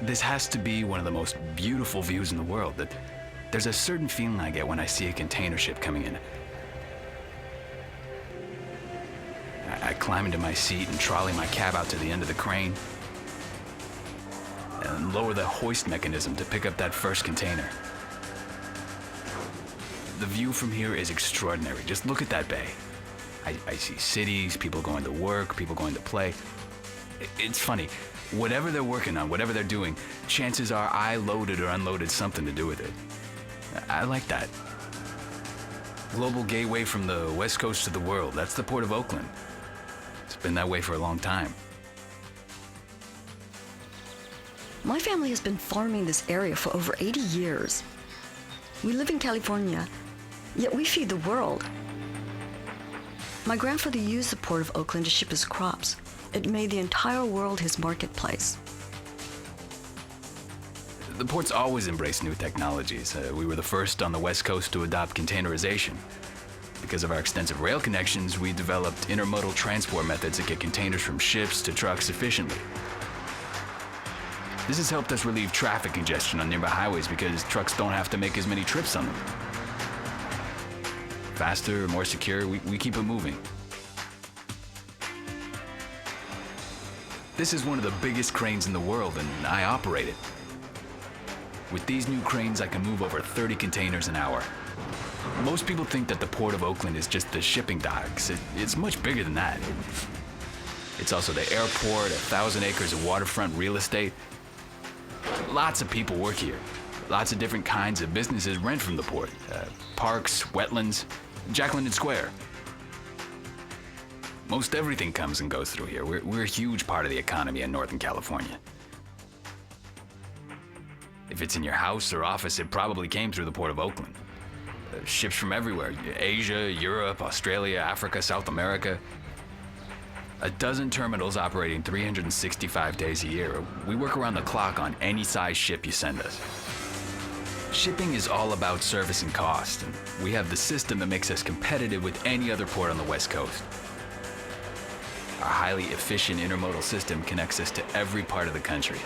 This has to be one of the most beautiful views in the world. That there's a certain feeling I get when I see a container ship coming in. I climb into my seat and trolley my cab out to the end of the crane and lower the hoist mechanism to pick up that first container. The view from here is extraordinary. Just look at that bay. I see cities, people going to work, people going to play. It's funny, whatever they're working on, whatever they're doing, chances are I loaded or unloaded something to do with it. I like that. Global gateway from the west coast to the world. That's the port of Oakland. It's been that way for a long time. My family has been farming this area for over 80 years. We live in California, yet we feed the world. My grandfather used the port of Oakland to ship his crops. It made the entire world his marketplace. The port's always embraced new technologies. We were the first on the West Coast to adopt containerization. Because of our extensive rail connections, we developed intermodal transport methods that get containers from ships to trucks efficiently. This has helped us relieve traffic congestion on nearby highways because trucks don't have to make as many trips on them. Faster, more secure, we keep it moving. This is one of the biggest cranes in the world, and I operate it. With these new cranes, I can move over 30 containers an hour. Most people think that the Port of Oakland is just the shipping docks. It's much bigger than that. It's also the airport, 1,000 acres of waterfront real estate. Lots of people work here. Lots of different kinds of businesses rent from the port. Parks, wetlands, Jack London Square. Most everything comes and goes through here. We're a huge part of the economy in Northern California. If it's in your house or office, it probably came through the Port of Oakland. Ships from everywhere, Asia, Europe, Australia, Africa, South America. A dozen terminals operating 365 days a year. We work around the clock on any size ship you send us. Shipping is all about service and cost, and we have the system that makes us competitive with any other port on the West Coast. Our highly efficient intermodal system connects us to every part of the country.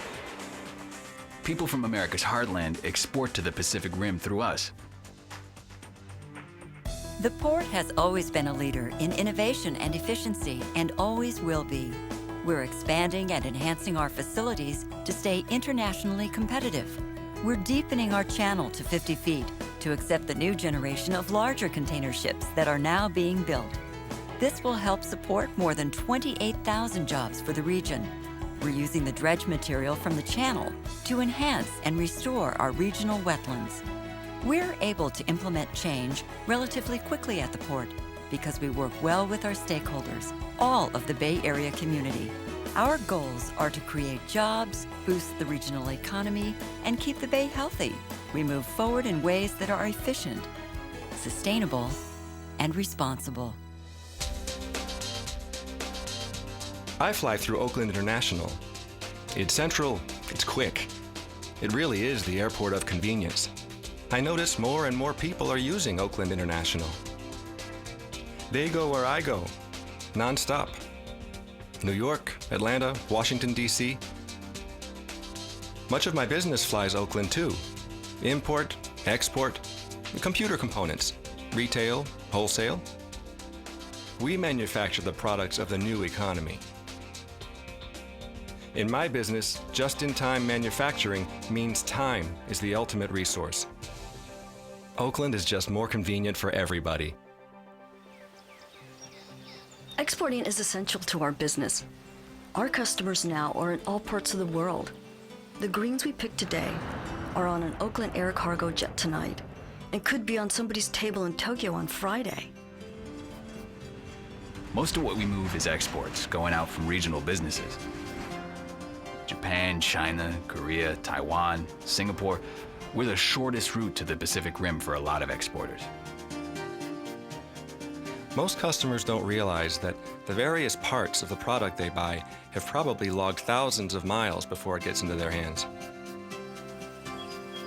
People from America's heartland export to the Pacific Rim through us. The port has always been a leader in innovation and efficiency and always will be. We're expanding and enhancing our facilities to stay internationally competitive. We're deepening our channel to 50 feet to accept the new generation of larger container ships that are now being built. This will help support more than 28,000 jobs for the region. We're using the dredge material from the channel to enhance and restore our regional wetlands. We're able to implement change relatively quickly at the port because we work well with our stakeholders, all of the Bay Area community. Our goals are to create jobs, boost the regional economy, and keep the Bay healthy. We move forward in ways that are efficient, sustainable, and responsible. I fly through Oakland International. It's central, it's quick. It really is the airport of convenience. I notice more and more people are using Oakland International. They go where I go, nonstop. New York, Atlanta, Washington, D.C. Much of my business flies Oakland too. Import, export, computer components, retail, wholesale. We manufacture the products of the new economy. In my business, just-in-time manufacturing means time is the ultimate resource. Oakland is just more convenient for everybody. Exporting is essential to our business. Our customers now are in all parts of the world. The greens we pick today are on an Oakland air cargo jet tonight and could be on somebody's table in Tokyo on Friday. Most of what we move is exports, going out from regional businesses. Japan, China, Korea, Taiwan, Singapore. We're the shortest route to the Pacific Rim for a lot of exporters. Most customers don't realize that the various parts of the product they buy have probably logged thousands of miles before it gets into their hands.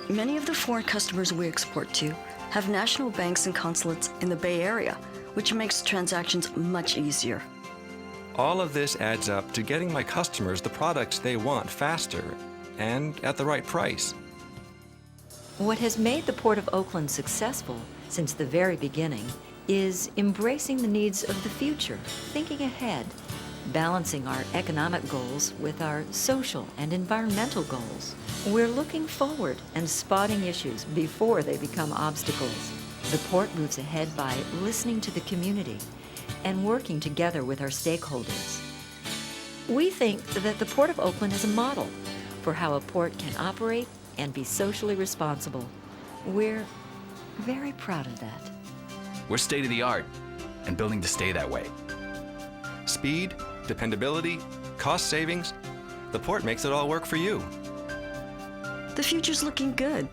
Many of the foreign customers we export to have national banks and consulates in the Bay Area, which makes transactions much easier. All of this adds up to getting my customers the products they want faster and at the right price. What has made the Port of Oakland successful since the very beginning is embracing the needs of the future, thinking ahead, balancing our economic goals with our social and environmental goals. We're looking forward and spotting issues before they become obstacles. The port moves ahead by listening to the community and working together with our stakeholders. We think that the Port of Oakland is a model for how a port can operate and be socially responsible. We're very proud of that. We're state of the art and building to stay that way. Speed, dependability, cost savings, the port makes it all work for you. The future's looking good.